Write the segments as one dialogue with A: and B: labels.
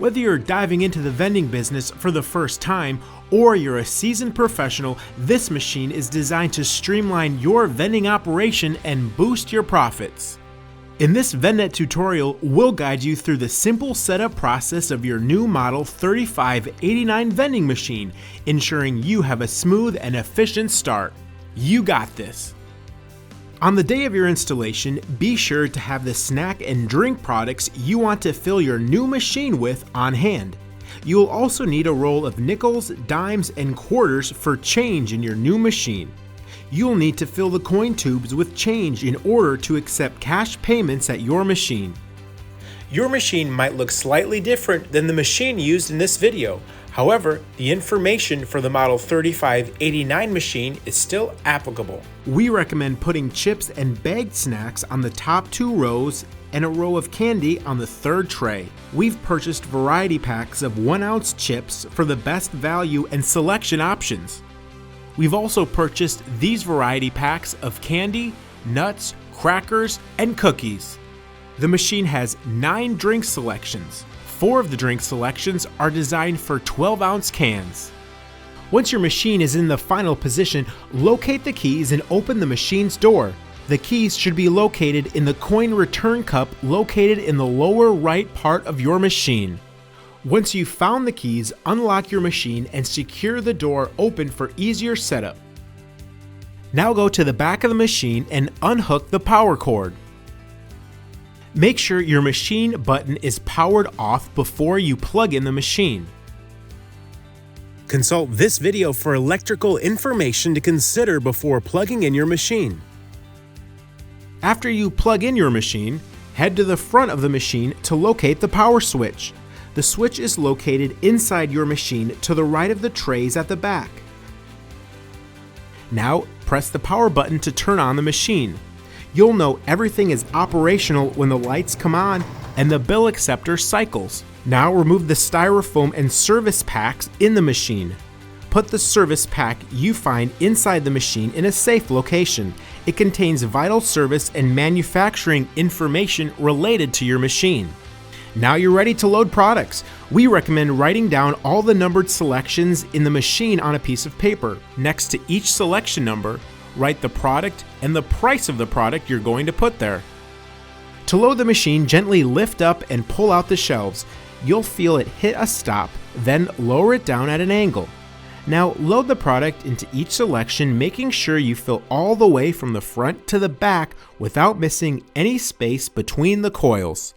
A: Whether you're diving into the vending business for the first time or you're a seasoned professional, this machine is designed to streamline your vending operation and boost your profits. In this VendNet tutorial, we'll guide you through the simple setup process of your new Model 3589 vending machine, ensuring you have a smooth and efficient start. You got this! On the day of your installation, be sure to have the snack and drink products you want to fill your new machine with on hand. You will also need a roll of nickels, dimes, and quarters for change in your new machine. You'll need to fill the coin tubes with change in order to accept cash payments at your machine. Your machine might look slightly different than the machine used in this video. However, the information for the Model 3589 machine is still applicable. We recommend putting chips and bagged snacks on the top 2 rows and a row of candy on the 3rd tray. We've purchased variety packs of 1-ounce chips for the best value and selection options. We've also purchased these variety packs of candy, nuts, crackers, and cookies. The machine has 9 drink selections. 4 of the drink selections are designed for 12-ounce cans. Once your machine is in the final position, locate the keys and open the machine's door. The keys should be located in the coin return cup located in the lower right part of your machine. Once you've found the keys, unlock your machine and secure the door open for easier setup. Now go to the back of the machine and unhook the power cord. Make sure your machine button is powered off before you plug in the machine. Consult this video for electrical information to consider before plugging in your machine. After you plug in your machine, head to the front of the machine to locate the power switch. The switch is located inside your machine to the right of the trays at the back. Now, press the power button to turn on the machine. You'll know everything is operational when the lights come on and the bill acceptor cycles. Now remove the styrofoam and service packs in the machine. Put the service pack you find inside the machine in a safe location. It contains vital service and manufacturing information related to your machine. Now you're ready to load products. We recommend writing down all the numbered selections in the machine on a piece of paper. Next to each selection number, write the product and the price of the product you're going to put there. To load the machine, gently lift up and pull out the shelves. You'll feel it hit a stop, then lower it down at an angle. Now load the product into each selection, making sure you fill all the way from the front to the back without missing any space between the coils.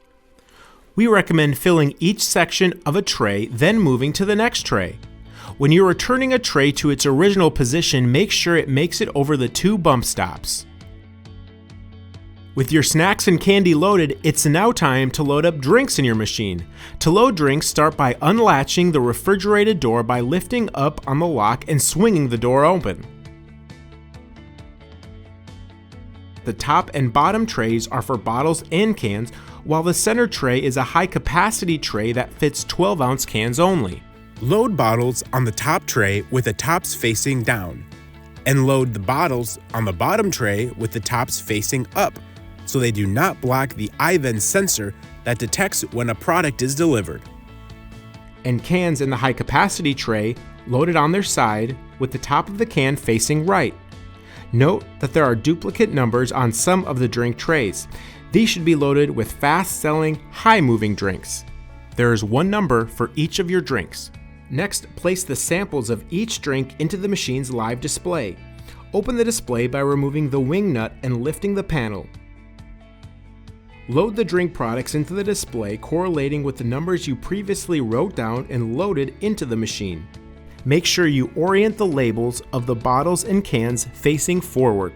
A: We recommend filling each section of a tray, then moving to the next tray. When you're returning a tray to its original position, make sure it makes it over the 2 bump stops. With your snacks and candy loaded, it's now time to load up drinks in your machine. To load drinks, start by unlatching the refrigerated door by lifting up on the lock and swinging the door open. The top and bottom trays are for bottles and cans, while the center tray is a high-capacity tray that fits 12-ounce cans only. Load bottles on the top tray with the tops facing down, and load the bottles on the bottom tray with the tops facing up, so they do not block the iVend sensor that detects when a product is delivered. And cans in the high-capacity tray loaded on their side with the top of the can facing right. Note that there are duplicate numbers on some of the drink trays. These should be loaded with fast-selling, high-moving drinks. There is 1 number for each of your drinks. Next, place the samples of each drink into the machine's live display. Open the display by removing the wing nut and lifting the panel. Load the drink products into the display correlating with the numbers you previously wrote down and loaded into the machine. Make sure you orient the labels of the bottles and cans facing forward.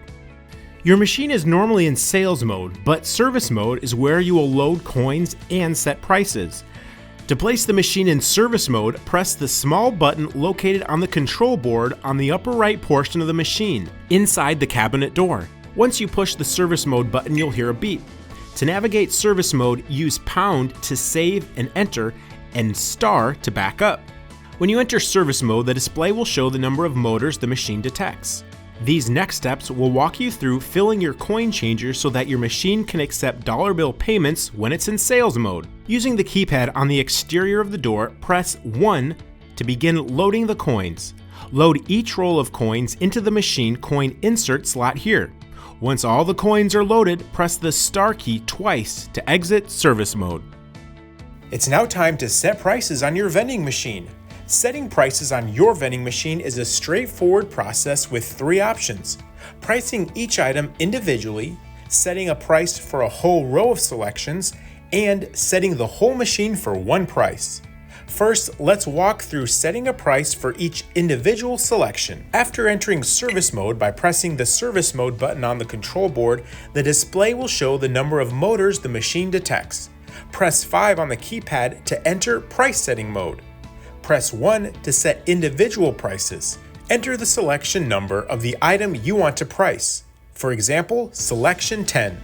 A: Your machine is normally in sales mode, but service mode is where you will load coins and set prices. To place the machine in service mode, press the small button located on the control board on the upper right portion of the machine, inside the cabinet door. Once you push the service mode button, you'll hear a beep. To navigate service mode, use pound to save and enter, and star to back up. When you enter service mode, the display will show the number of motors the machine detects. These next steps will walk you through filling your coin changer so that your machine can accept dollar bill payments when it's in sales mode. Using the keypad on the exterior of the door, press 1 to begin loading the coins. Load each roll of coins into the machine coin insert slot here. Once all the coins are loaded, press the star key twice to exit service mode. It's now time to set prices on your vending machine. Setting prices on your vending machine is a straightforward process with 3 options: pricing each item individually, setting a price for a whole row of selections, and setting the whole machine for one price. First, let's walk through setting a price for each individual selection. After entering service mode by pressing the service mode button on the control board, the display will show the number of motors the machine detects. Press 5 on the keypad to enter price setting mode. Press 1 to set individual prices. Enter the selection number of the item you want to price. For example, selection 10.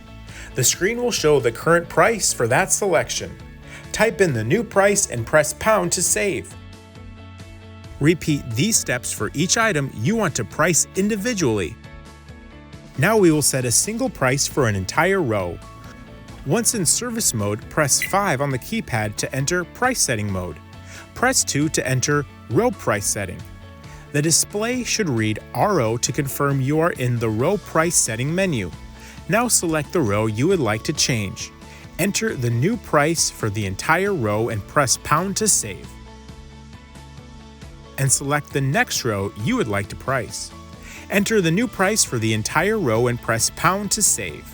A: The screen will show the current price for that selection. Type in the new price and press pound to save. Repeat these steps for each item you want to price individually. Now we will set a single price for an entire row. Once in service mode, press 5 on the keypad to enter price setting mode. Press 2 to enter row price setting. The display should read RO to confirm you are in the row price setting menu. Now select the row you would like to change. Enter the new price for the entire row and press pound to save. And select the next row you would like to price. Enter the new price for the entire row and press pound to save.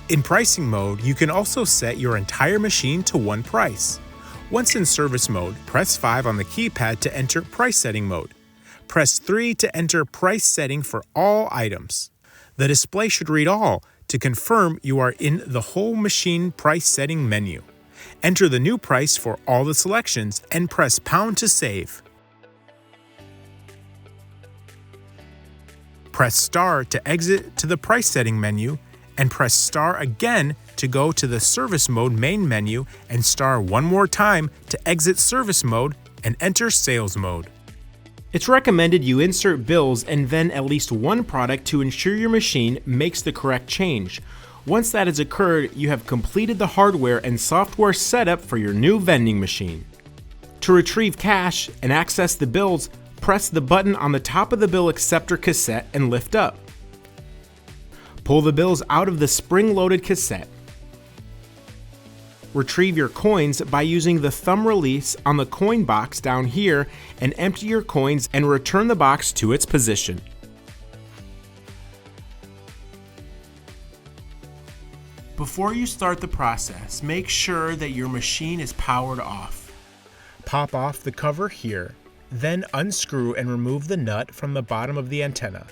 A: In pricing mode, you can also set your entire machine to one price. Once in service mode, press 5 on the keypad to enter price setting mode. Press 3 to enter price setting for all items. The display should read all to confirm you are in the whole machine price setting menu. Enter the new price for all the selections and press pound to save. Press star to exit to the price setting menu, and press star again to go to the service mode main menu, and star one more time to exit service mode and enter sales mode. It's recommended you insert bills and then at least one product to ensure your machine makes the correct change. Once that has occurred, you have completed the hardware and software setup for your new vending machine. To retrieve cash and access the bills, press the button on the top of the bill acceptor cassette and lift up. Pull the bills out of the spring-loaded cassette. Retrieve your coins by using the thumb release on the coin box down here and empty your coins and return the box to its position. Before you start the process, make sure that your machine is powered off. Pop off the cover here, then unscrew and remove the nut from the bottom of the antenna.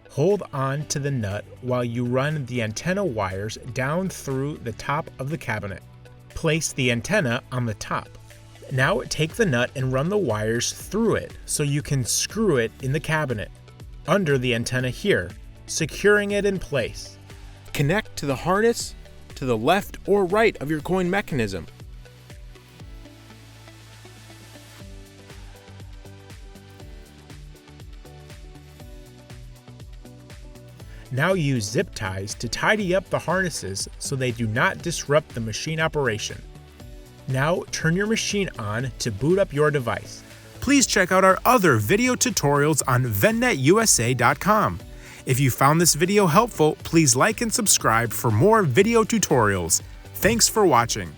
A: Hold on to the nut while you run the antenna wires down through the top of the cabinet. Place the antenna on the top. Now take the nut and run the wires through it so you can screw it in the cabinet, under the antenna here, securing it in place. Connect to the harness to the left or right of your coin mechanism. Now use zip ties to tidy up the harnesses so they do not disrupt the machine operation. Now turn your machine on to boot up your device. Please check out our other video tutorials on vendnetusa.com. If you found this video helpful, please like and subscribe for more video tutorials. Thanks for watching.